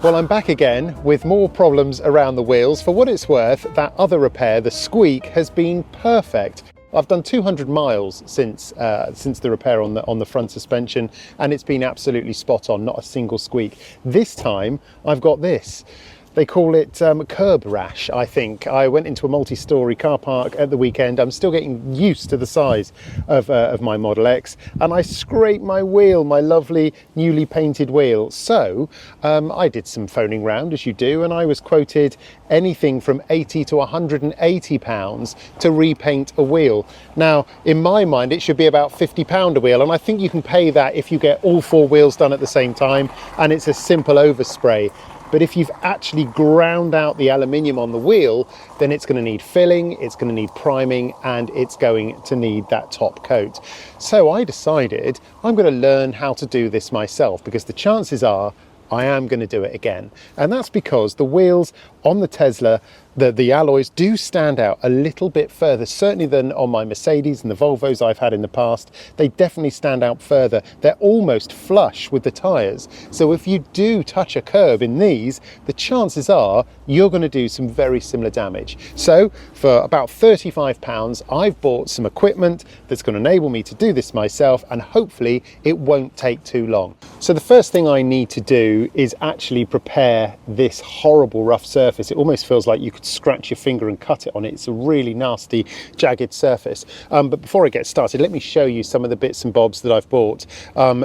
Well, I'm back again with more problems around the wheels. For what it's worth, that other repair, the squeak, has been perfect. I've done 200 miles since the repair on the front suspension, and it's been absolutely spot on, not a single squeak. This time I've got this. They call it curb rash, I think. I went into a multi-storey car park at the weekend. I'm still getting used to the size of my Model X, and I scraped my wheel, my lovely newly painted wheel. So I did some phoning round, as you do, and I was quoted anything from 80 to 180 pounds to repaint a wheel. Now, in my mind, it should be about £50 a wheel, and I think you can pay that if you get all four wheels done at the same time, and it's a simple overspray. But if you've actually ground out the aluminium on the wheel, then it's going to need filling, it's going to need priming, and it's going to need that top coat. So I decided I'm going to learn how to do this myself, because the chances are I am going to do it again. And that's because the wheels on the Tesla, the alloys do stand out a little bit further, certainly than on my Mercedes and the Volvos I've had in the past. They definitely stand out further. They're almost flush with the tyres. So if you do touch a curb in these, the chances are you're going to do some very similar damage. So for about £35, I've bought some equipment that's going to enable me to do this myself, and hopefully it won't take too long. So the first thing I need to do is actually prepare this horrible rough surface. It almost feels like you could scratch your finger and cut it on it. It's a really nasty, jagged surface. But before I get started, let me show you some of the bits and bobs that I've bought.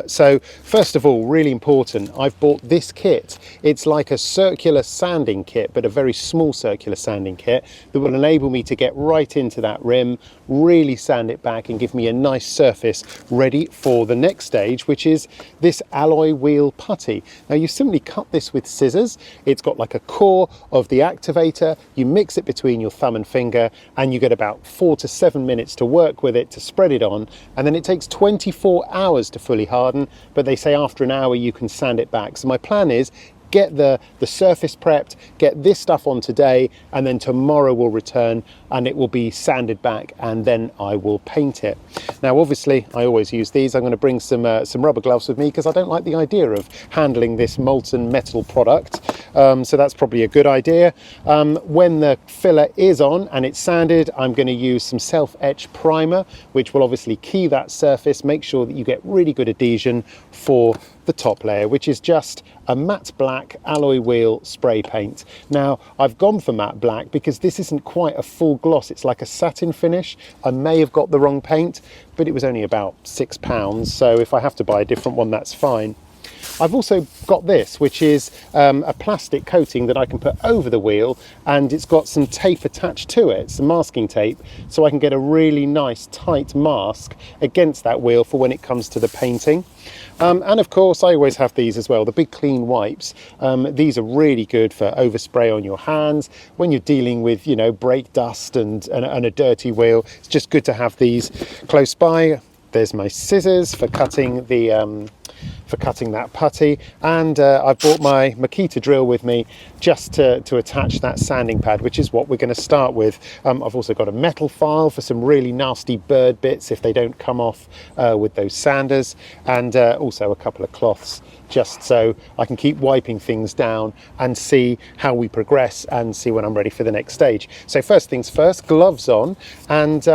So first of all, really important, I've bought this kit. It's like a circular sanding kit, but a very small circular sanding kit that will enable me to get right into that rim, really sand it back and give me a nice surface ready for the next stage, which is this alloy wheel putty. Now you simply cut this with scissors. It's got like a core of the activator. You mix it between your thumb and finger, and you get about 4 to 7 minutes to work with it, to spread it on, and then it takes 24 hours to fully harden, but they say after an hour you can sand it back. So my plan is get the surface prepped, get this stuff on today, and then tomorrow we'll return and it will be sanded back, and then I will paint it. Now obviously I always use these. I'm going to bring some rubber gloves with me because I don't like the idea of handling this molten metal product, so that's probably a good idea. When the filler is on and it's sanded, I'm going to use some self-etch primer, which will obviously key that surface, make sure that you get really good adhesion for the top layer, which is just a matte black alloy wheel spray paint. Now I've gone for matte black because this isn't quite a full gloss, it's like a satin finish. I may have got the wrong paint, but it was only about £6, so if I have to buy a different one, that's fine. I've also got this, which is a plastic coating that I can put over the wheel, and it's got some tape attached to it, some masking tape, so I can get a really nice tight mask against that wheel for when it comes to the painting. And of course I always have these as well, the big clean wipes. These are really good for overspray on your hands when you're dealing with, you know, brake dust and a dirty wheel. It's just good to have these close by. There's my scissors for cutting that putty, and I've brought my Makita drill with me just to attach that sanding pad, which is what we're going to start with. I've also got a metal file for some really nasty bird bits if they don't come off with those sanders, and also a couple of cloths, just so I can keep wiping things down and see how we progress and see when I'm ready for the next stage. So first things first, gloves on, and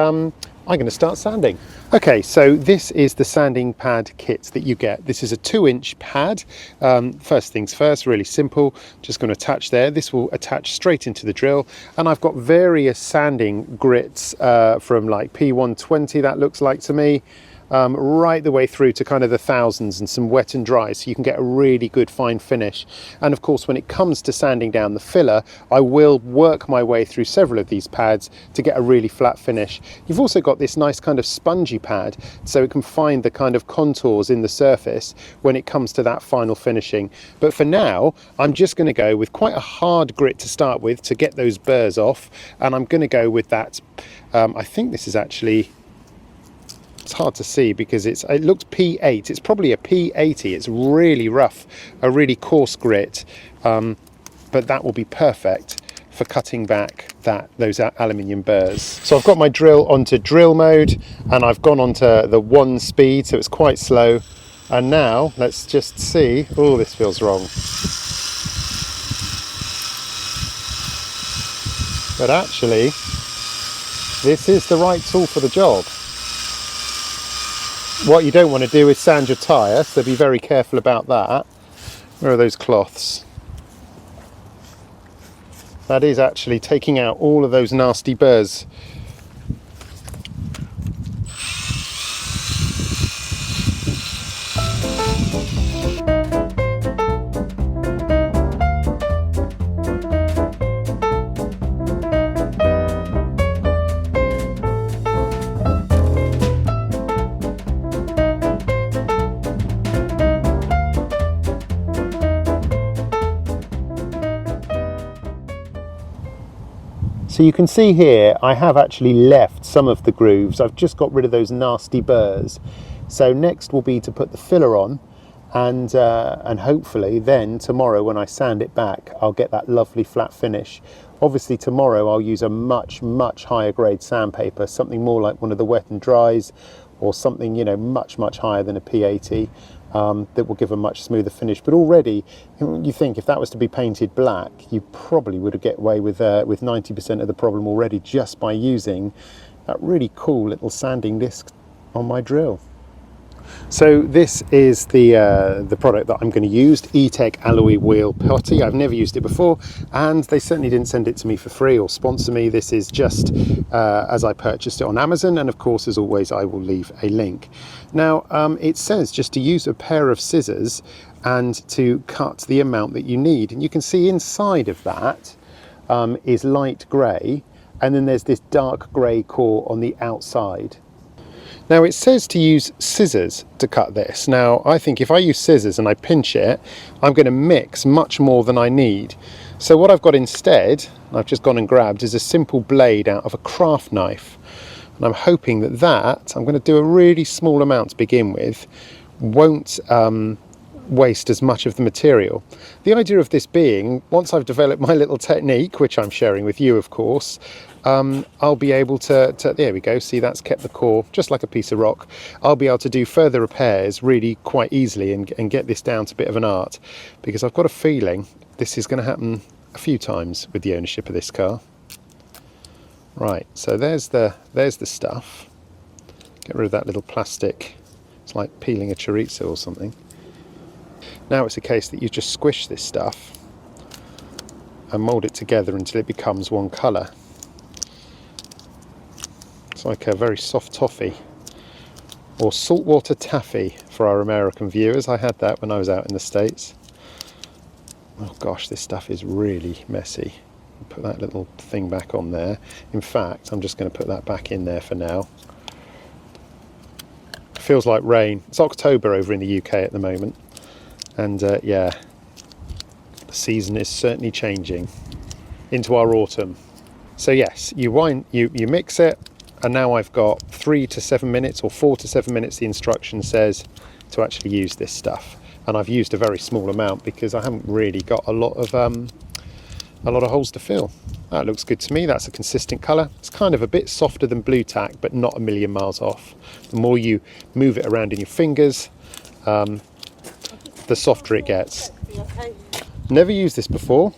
I'm going to start sanding. Okay, so this is the sanding pad kit that you get. This is a 2-inch pad. First things first, really simple. Just going to attach there. This will attach straight into the drill. And I've got various sanding grits from like P120, that looks like to me, right the way through to kind of the thousands, and some wet and dry, so you can get a really good fine finish. And of course when it comes to sanding down the filler, I will work my way through several of these pads to get a really flat finish. You've also got this nice kind of spongy pad, so it can find the kind of contours in the surface when it comes to that final finishing. But for now I'm just going to go with quite a hard grit to start with to get those burrs off, and I'm going to go with that, I think this is actually, it's hard to see because it looks P8. It's probably a P80. It's really rough, a really coarse grit, but that will be perfect for cutting back those aluminium burrs. So I've got my drill onto drill mode, and I've gone onto the 1 speed, so it's quite slow. And now let's just see. Oh, this feels wrong. But actually, this is the right tool for the job. What you don't want to do is sand your tyre, so be very careful about that. Where are those cloths? That is actually taking out all of those nasty burrs. So you can see here I have actually left some of the grooves. I've just got rid of those nasty burrs. So next will be to put the filler on, and hopefully then tomorrow when I sand it back I'll get that lovely flat finish. Obviously tomorrow I'll use a much higher grade sandpaper, something more like one of the wet and dries, or something, you know, much higher than a P80. That will give a much smoother finish. But already, you think if that was to be painted black, you probably would get away with 90% of the problem already just by using that really cool little sanding disc on my drill. So this is the product that I'm going to use, E-Tech Alloy Wheel Putty. I've never used it before, and they certainly didn't send it to me for free or sponsor me. This is just as I purchased it on Amazon, and of course, as always, I will leave a link. Now, it says just to use a pair of scissors and to cut the amount that you need, and you can see inside of that is light grey, and then there's this dark grey core on the outside. Now it says to use scissors to cut this. Now I think if I use scissors and I pinch it, I'm going to mix much more than I need. So what I've got instead, I've just gone and grabbed, is a simple blade out of a craft knife. And I'm hoping that I'm going to do a really small amount to begin with, won't waste as much of the material. The idea of this being, once I've developed my little technique, which I'm sharing with you of course, I'll be able to, there we go, see that's kept the core just like a piece of rock. I'll be able to do further repairs really quite easily and get this down to a bit of an art, because I've got a feeling this is going to happen a few times with the ownership of this car. Right, so there's the stuff. Get rid of that little plastic. It's like peeling a chorizo or something. Now it's a case that you just squish this stuff and mould it together until it becomes one colour. It's like a very soft toffee, or saltwater taffy for our American viewers. I had that when I was out in the States. Oh gosh, this stuff is really messy. Put that little thing back on there. In fact, I'm just going to put that back in there for now. It feels like rain. It's October over in the UK at the moment, and yeah, the season is certainly changing into our autumn. So yes, you mix it. And now I've got 3 to 7 minutes, or 4 to 7 minutes, the instruction says, to actually use this stuff. And I've used a very small amount because I haven't really got a lot of holes to fill. That looks good to me. That's a consistent colour. It's kind of a bit softer than blue tack, but not a million miles off. The more you move it around in your fingers, the softer it gets. Never used this before,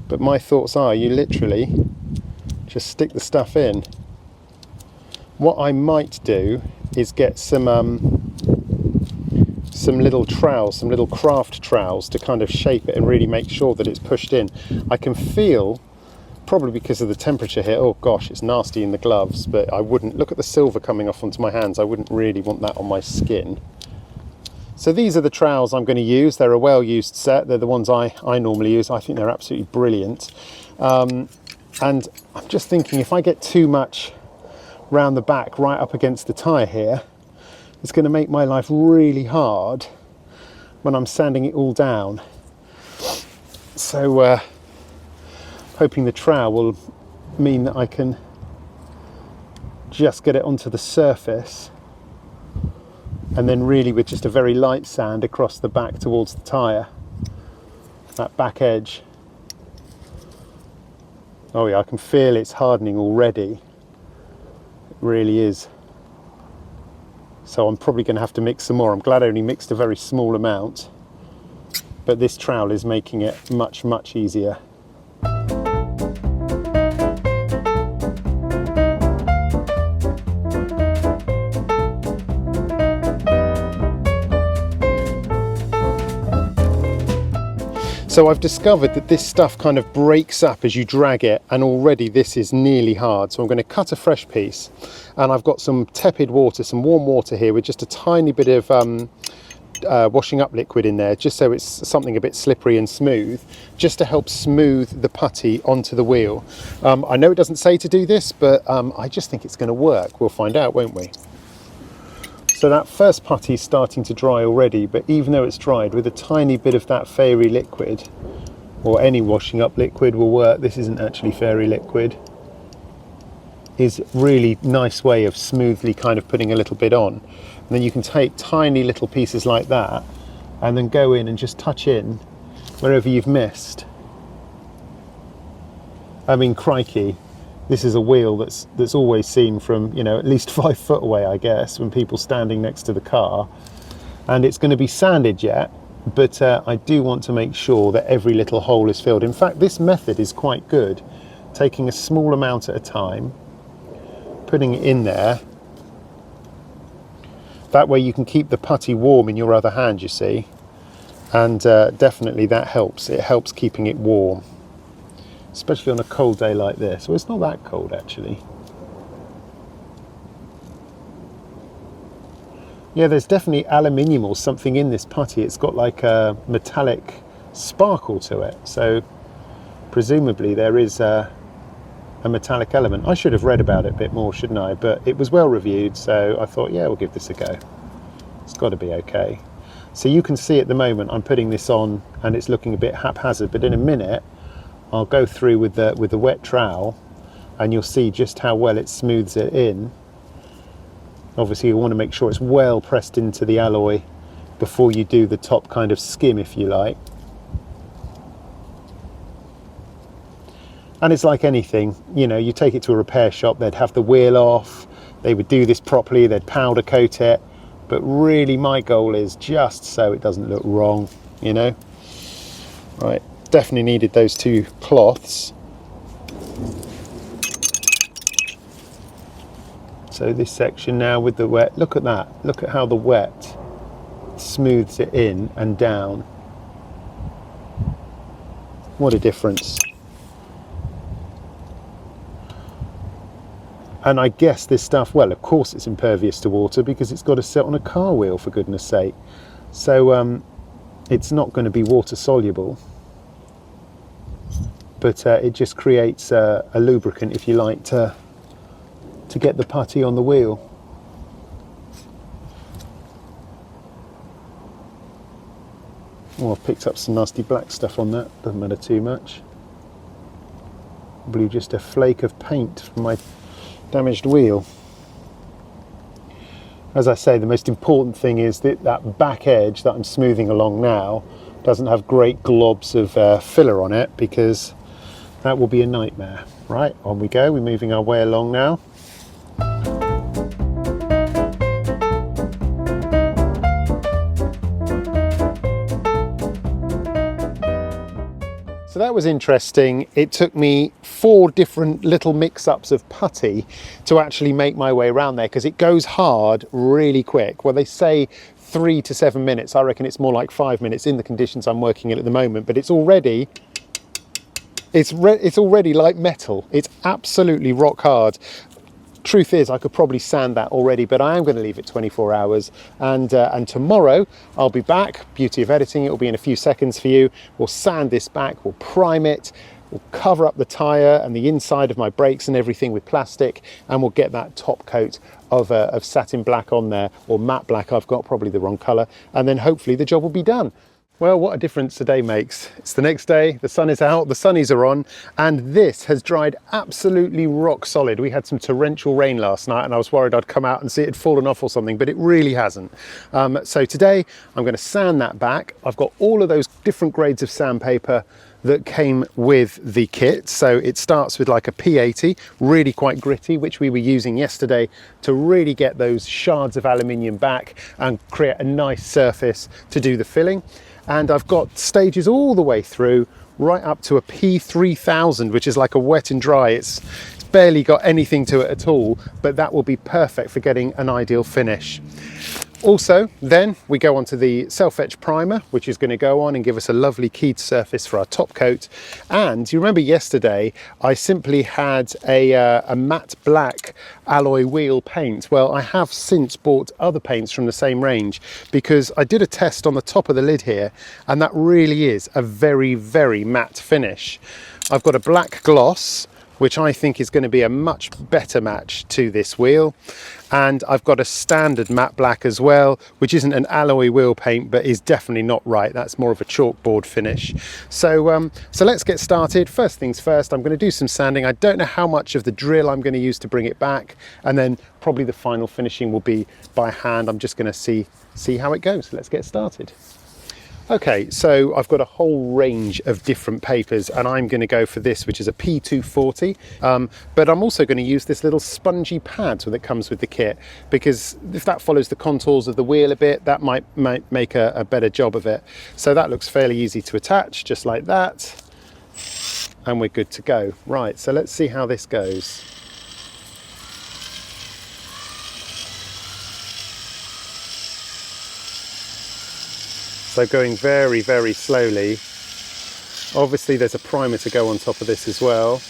but my thoughts are you literally just stick the stuff in. What I might do is get some little trowels, some little craft trowels to kind of shape it and really make sure that it's pushed in. I can feel, probably because of the temperature here, oh gosh, it's nasty in the gloves, but I wouldn't, look at the silver coming off onto my hands, I wouldn't really want that on my skin. So these are the trowels I'm going to use. They're a well-used set. They're the ones I normally use. I think they're absolutely brilliant. And I'm just thinking, if I get too much round the back right up against the tyre here, it's going to make my life really hard when I'm sanding it all down. So hoping the trowel will mean that I can just get it onto the surface, and then really with just a very light sand across the back towards the tyre, that back edge. Oh yeah, I can feel it's hardening already. Really is. So I'm probably going to have to mix some more. I'm glad I only mixed a very small amount, but this trowel is making it much easier. So I've discovered that this stuff kind of breaks up as you drag it, and already this is nearly hard. So I'm going to cut a fresh piece, and I've got some tepid water, some warm water here with just a tiny bit of washing up liquid in there, just so it's something a bit slippery and smooth, just to help smooth the putty onto the wheel. I know it doesn't say to do this, but I just think it's going to work. We'll find out, won't we? So that first putty is starting to dry already, but even though it's dried, with a tiny bit of that fairy liquid, or any washing up liquid will work, this isn't actually fairy liquid, is really nice way of smoothly kind of putting a little bit on. And then you can take tiny little pieces like that and then go in and just touch in wherever you've missed. I mean, crikey, this is a wheel that's always seen from, you know, at least 5 foot away, I guess, when people standing next to the car. And it's going to be sanded yet, but I do want to make sure that every little hole is filled. In fact, this method is quite good, taking a small amount at a time, putting it in there. That way you can keep the putty warm in your other hand, you see. And definitely that helps. It helps keeping it warm, especially on a cold day like this. Well, it's not that cold actually. Yeah, there's definitely aluminium or something in this putty. It's got like a metallic sparkle to it. So presumably there is a metallic element. I should have read about it a bit more, shouldn't I? But it was well reviewed, so I thought, yeah, we'll give this a go. It's got to be okay. So you can see at the moment I'm putting this on and it's looking a bit haphazard, but in a minute I'll go through with the wet trowel and you'll see just how well it smooths it in. Obviously you want to make sure it's well pressed into the alloy before you do the top kind of skim, if you like. And it's like anything, you know, you take it to a repair shop, they'd have the wheel off, they would do this properly, they'd powder coat it, but really my goal is just so it doesn't look wrong, you know. Right, definitely needed those 2 cloths. So this section now with the wet, look at that, look at how the wet smooths it in and down. What a difference. And I guess this stuff, well, of course it's impervious to water because it's got to sit on a car wheel, for goodness sake. So it's not going to be water soluble, but it just creates a lubricant, if you like, to get the putty on the wheel. Oh, I've picked up some nasty black stuff on that, doesn't matter too much. Probably just a flake of paint from my damaged wheel. As I say, the most important thing is that that back edge that I'm smoothing along now doesn't have great globs of filler on it, because that will be a nightmare. Right, on we go, we're moving our way along now. So that was interesting. It took me 4 different little mix-ups of putty to actually make my way around there, because it goes hard really quick. Well, they say 3 to 7 minutes. I reckon it's more like 5 minutes in the conditions I'm working in at the moment, but it's already like metal. It's absolutely rock hard. Truth is, I could probably sand that already, but I am going to leave it 24 hours. And tomorrow I'll be back. Beauty of editing, it will be in a few seconds for you. We'll sand this back, we'll prime it, we'll cover up the tyre and the inside of my brakes and everything with plastic, and we'll get that top coat of satin black on there, or matte black. I've got probably the wrong colour, and then hopefully the job will be done. Well, what a difference a day makes. It's the next day, the sun is out, the sunnies are on, and this has dried absolutely rock solid. We had some torrential rain last night and I was worried I'd come out and see it had fallen off or something, but it really hasn't. So today I'm going to sand that back. I've got all of those different grades of sandpaper that came with the kit. So it starts with like a P80, really quite gritty, which we were using yesterday to really get those shards of aluminium back and create a nice surface to do the filling. And I've got stages all the way through, right up to a P3000, which is like a wet and dry. It's barely got anything to it at all, but that will be perfect for getting an ideal finish. Also, then we go on to the self-etch primer, which is going to go on and give us a lovely keyed surface for our top coat. And you remember yesterday, I simply had a matte black alloy wheel paint. Well, I have since bought other paints from the same range because I did a test on the top of the lid here, and that really is a very, very matte finish. I've got a black gloss, which I think is going to be a much better match to this wheel. And I've got a standard matte black as well, which isn't an alloy wheel paint, but is definitely not right. That's more of a chalkboard finish. So let's get started. First things first, I'm going to do some sanding. I don't know how much of the drill I'm going to use to bring it back. And then probably the final finishing will be by hand. I'm just going to see how it goes. Let's get started. Okay, so I've got a whole range of different papers, and I'm going to go for this, which is a P240, but I'm also going to use this little spongy pad that comes with the kit, because if that follows the contours of the wheel a bit, that might make a better job of it. So that looks fairly easy to attach, just like that, and we're good to go. Right, so let's see how this goes. So going very, very slowly. Obviously there's a primer to go on top of this as well.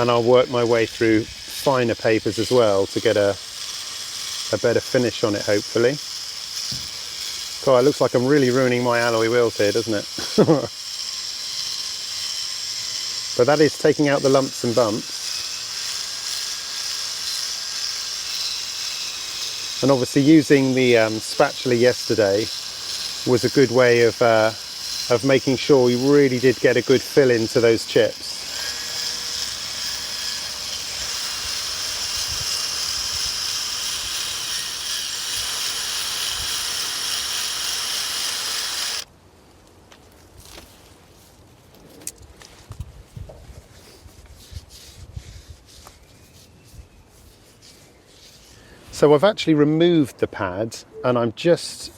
And I'll work my way through finer papers as well to get a better finish on it, hopefully. God, it looks like I'm really ruining my alloy wheels here, doesn't it? But that is taking out the lumps and bumps. And obviously using the spatula yesterday was a good way of making sure we really did get a good fill into those chips. So I've actually removed the pad, and I'm just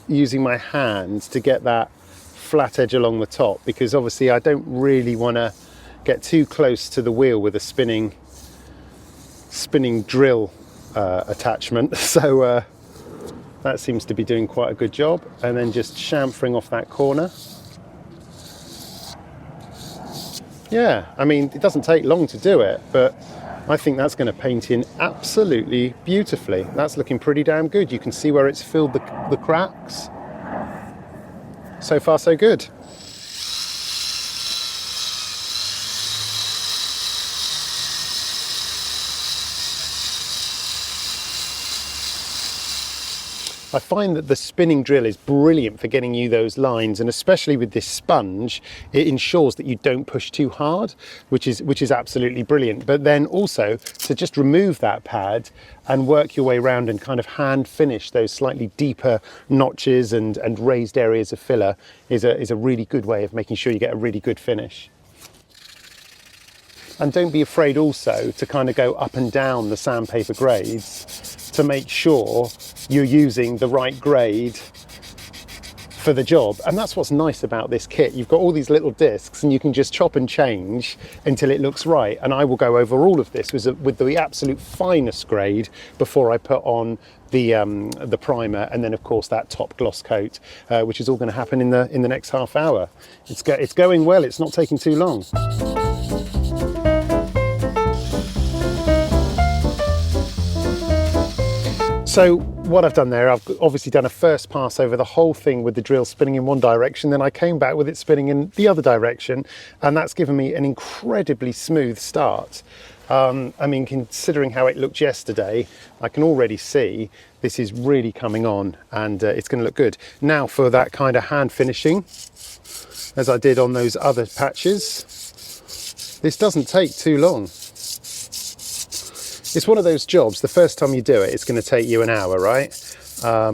using my hands to get that flat edge along the top, because obviously I don't really want to get too close to the wheel with a spinning drill attachment. So that seems to be doing quite a good job. And then just chamfering off that corner. Yeah, I mean, it doesn't take long to do it, but I think that's going to paint in absolutely beautifully. That's looking pretty damn good. You can see where it's filled the cracks. So far, so good. I find that the spinning drill is brilliant for getting you those lines, and especially with this sponge, it ensures that you don't push too hard, which is absolutely brilliant. But then also to just remove that pad and work your way around and kind of hand finish those slightly deeper notches and raised areas of filler is a really good way of making sure you get a really good finish. And don't be afraid also to kind of go up and down the sandpaper grades to make sure you're using the right grade for the job. And that's what's nice about this kit. You've got all these little discs and you can just chop and change until it looks right. And I will go over all of this with the absolute finest grade before I put on the primer, and then of course that top gloss coat, which is all going to happen in the next half hour. It's going well. It's not taking too long. So what I've done there, I've obviously done a first pass over the whole thing with the drill spinning in one direction, then I came back with it spinning in the other direction, and that's given me an incredibly smooth start. I mean, considering how it looked yesterday, I can already see this is really coming on, and it's going to look good. Now for that kind of hand finishing, as I did on those other patches, this doesn't take too long. It's one of those jobs, the first time you do it, it's going to take you an hour, right? I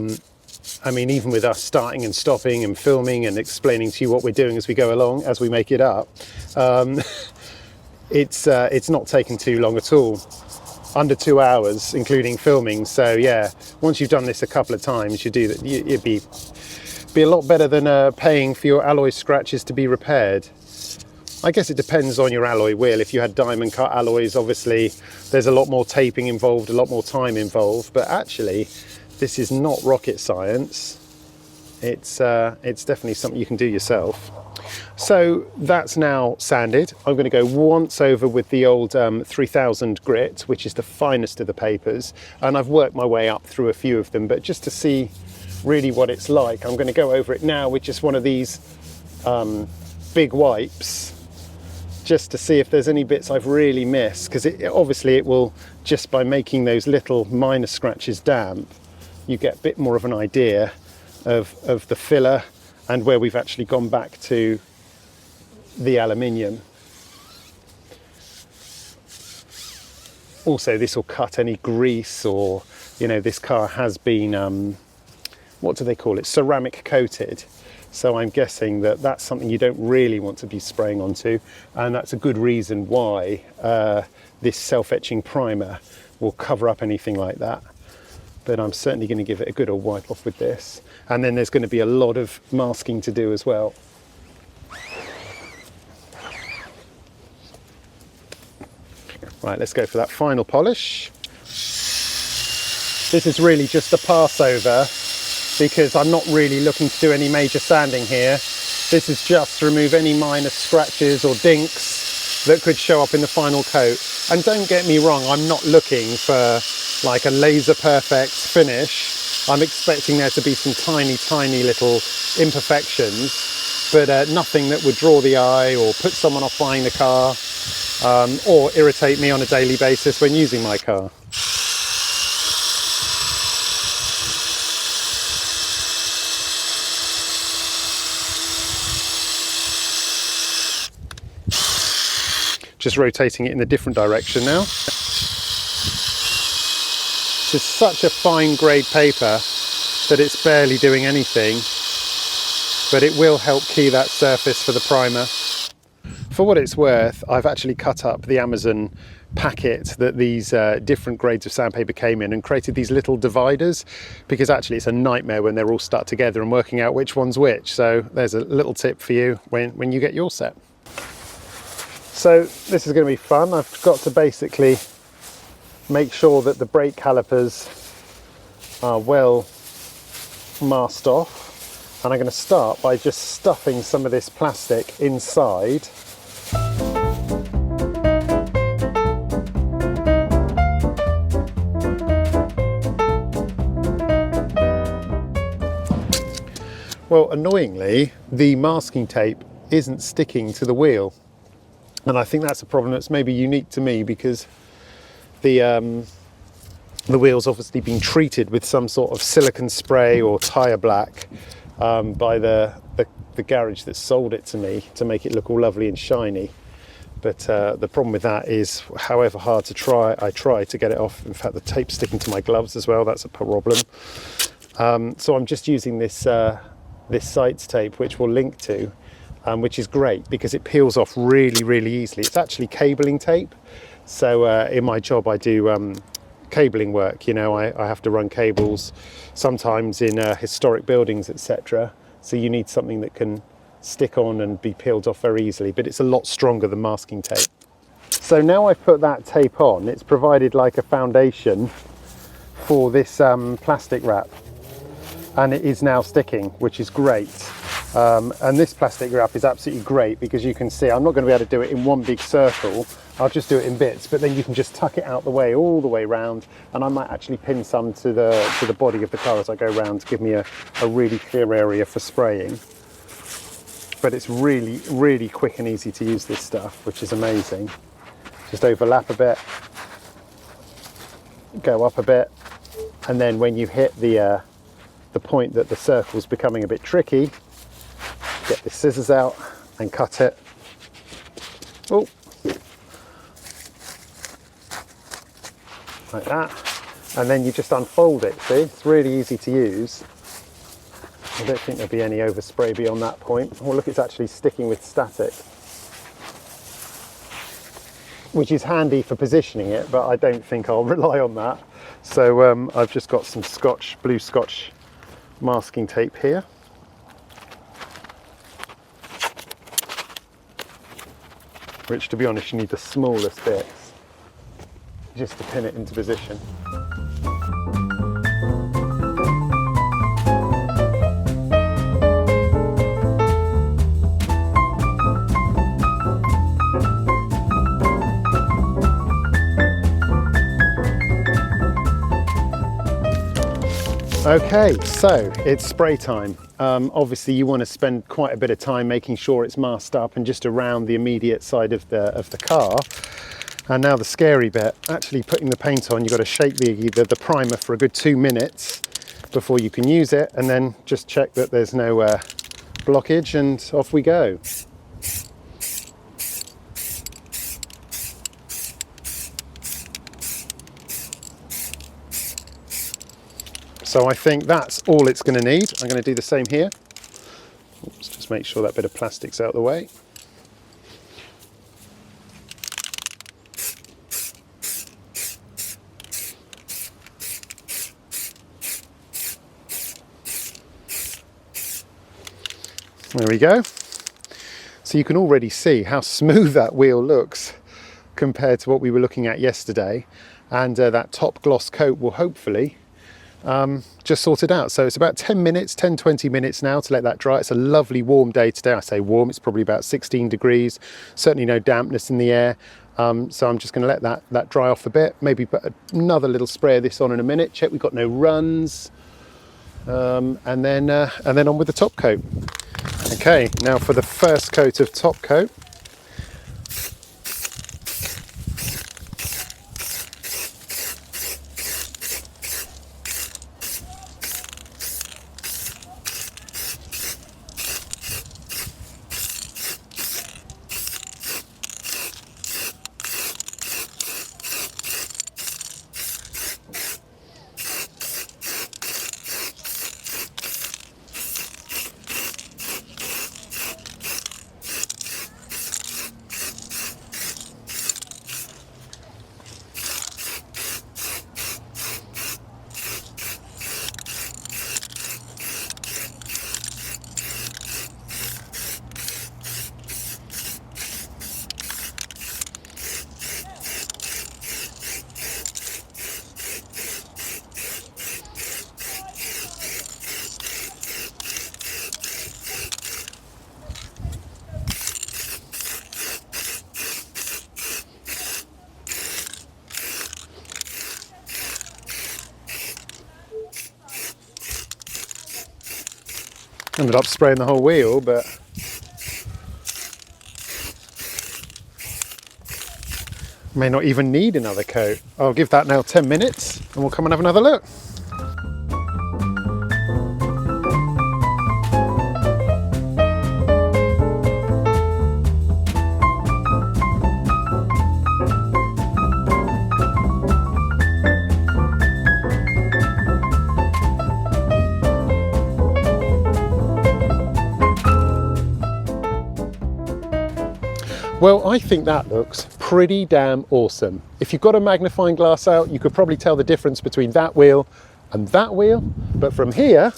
mean, even with us starting and stopping and filming and explaining to you what we're doing as we go along, as we make it up, it's not taking too long at all. Under 2 hours, including filming. So yeah, once you've done this a couple of times, it'd be a lot better than paying for your alloy scratches to be repaired. I guess it depends on your alloy wheel. If you had diamond cut alloys, obviously there's a lot more taping involved, a lot more time involved, but actually this is not rocket science. It's definitely something you can do yourself. So that's now sanded. I'm going to go once over with the old 3000 grit, which is the finest of the papers, and I've worked my way up through a few of them, but just to see really what it's like, I'm going to go over it now with just one of these big wipes, just to see if there's any bits I've really missed, because obviously it will, just by making those little minor scratches damp, you get a bit more of an idea of the filler and where we've actually gone back to the aluminium. Also, this will cut any grease, or, you know, this car has been, what do they call it, ceramic coated. So I'm guessing that that's something you don't really want to be spraying onto, and that's a good reason why this self-etching primer will cover up anything like that. But I'm certainly going to give it a good old wipe off with this. And then there's going to be a lot of masking to do as well. Right, let's go for that final polish. This is really just a Passover, because I'm not really looking to do any major sanding here. This is just to remove any minor scratches or dinks that could show up in the final coat. And don't get me wrong, I'm not looking for like a laser perfect finish. I'm expecting there to be some tiny little imperfections, but nothing that would draw the eye or put someone off buying the car, or irritate me on a daily basis when using my car. Just rotating it in a different direction now. This is such a fine grade paper that it's barely doing anything, but it will help key that surface for the primer. For what it's worth, I've actually cut up the Amazon packet that these different grades of sandpaper came in and created these little dividers, because actually it's a nightmare when they're all stuck together and working out which one's which. So there's a little tip for you when you get your set. So this is going to be fun. I've got to basically make sure that the brake calipers are well masked off, and I'm going to start by just stuffing some of this plastic inside. Well, annoyingly, the masking tape isn't sticking to the wheel. And I think that's a problem that's maybe unique to me, because the wheel's obviously been treated with some sort of silicone spray or tyre black by the garage that sold it to me to make it look all lovely and shiny. But the problem with that is, however hard I try to get it off. In fact, the tape's sticking to my gloves as well. That's a problem. So I'm just using this sites tape, which we'll link to. Which is great because it peels off really easily. It's actually cabling tape. So in my job I do cabling work, you know, I have to run cables sometimes in historic buildings, etc. So you need something that can stick on and be peeled off very easily, but it's a lot stronger than masking tape. So now I've put that tape on, it's provided like a foundation for this plastic wrap, and it is now sticking, which is great. And this plastic wrap is absolutely great because you can see I'm not going to be able to do it in one big circle. I'll just do it in bits, but then you can just tuck it out the way all the way round, and I might actually pin some to the body of the car as I go round to give me a really clear area for spraying. But it's really quick and easy to use this stuff, which is amazing. Just overlap a bit, go up a bit, and then when you hit the point that the circle's becoming a bit tricky, get the scissors out and cut it. Oh, like that. And then you just unfold it, see? It's really easy to use. I don't think there'll be any overspray beyond that point. Oh look, it's actually sticking with static, which is handy for positioning it, but I don't think I'll rely on that. So I've just got some blue Scotch masking tape here. which to be honest you need the smallest bits just to pin it into position. Okay, so it's spray time. Obviously you want to spend quite a bit of time making sure it's masked up and just around the immediate side of the car. And now the scary bit, actually putting the paint on, you've got to shake the primer for a good 2 minutes before you can use it, and then just check that there's no blockage, and off we go. So I think that's all it's going to need. I'm going to do the same here. Oops, just make sure that bit of plastic's out of the way. There we go. So you can already see how smooth that wheel looks compared to what we were looking at yesterday. And that top gloss coat will hopefully just sort it out. So it's about 10 minutes, 10-20 minutes now to let that dry. It's a lovely warm day today. I say warm, it's probably about 16 degrees, certainly no dampness in the air. So I'm just going to let that dry off a bit, maybe put another little spray of this on in a minute, check we've got no runs, and then on with the top coat. Okay, now for the first coat of top coat. Ended up spraying the whole wheel, but may not even need another coat. I'll give that now 10 minutes and we'll come and have another look. Well, I think that looks pretty damn awesome. If you've got a magnifying glass out, you could probably tell the difference between that wheel and that wheel, but from here,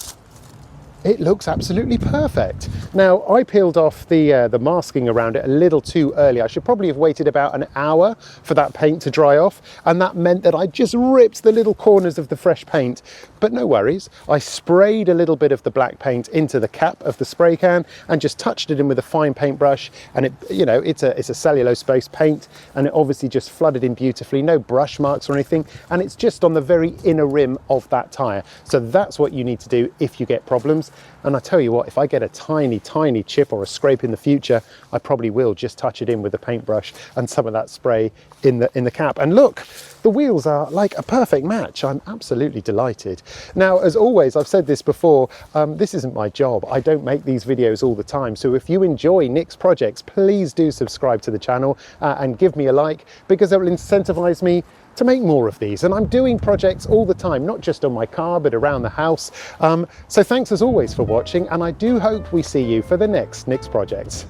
it looks absolutely perfect. Now, I peeled off the masking around it a little too early. I should probably have waited about an hour for that paint to dry off, and that meant that I just ripped the little corners of the fresh paint. But no worries, I sprayed a little bit of the black paint into the cap of the spray can and just touched it in with a fine paintbrush, and it, you know, it's a cellulose-based paint, and it obviously just flooded in beautifully, no brush marks or anything, and it's just on the very inner rim of that tyre. So that's what you need to do if you get problems. And I tell you what, if I get a tiny chip or a scrape in the future, I probably will just touch it in with a paintbrush and some of that spray in the cap. And look, the wheels are like a perfect match. I'm absolutely delighted. Now, as always, I've said this before, this isn't my job. I don't make these videos all the time. So if you enjoy Nick's projects, please do subscribe to the channel and give me a like, because it will incentivize me to make more of these. And I'm doing projects all the time, not just on my car, but around the house. So thanks as always for watching, and I do hope we see you for the next Nick's projects.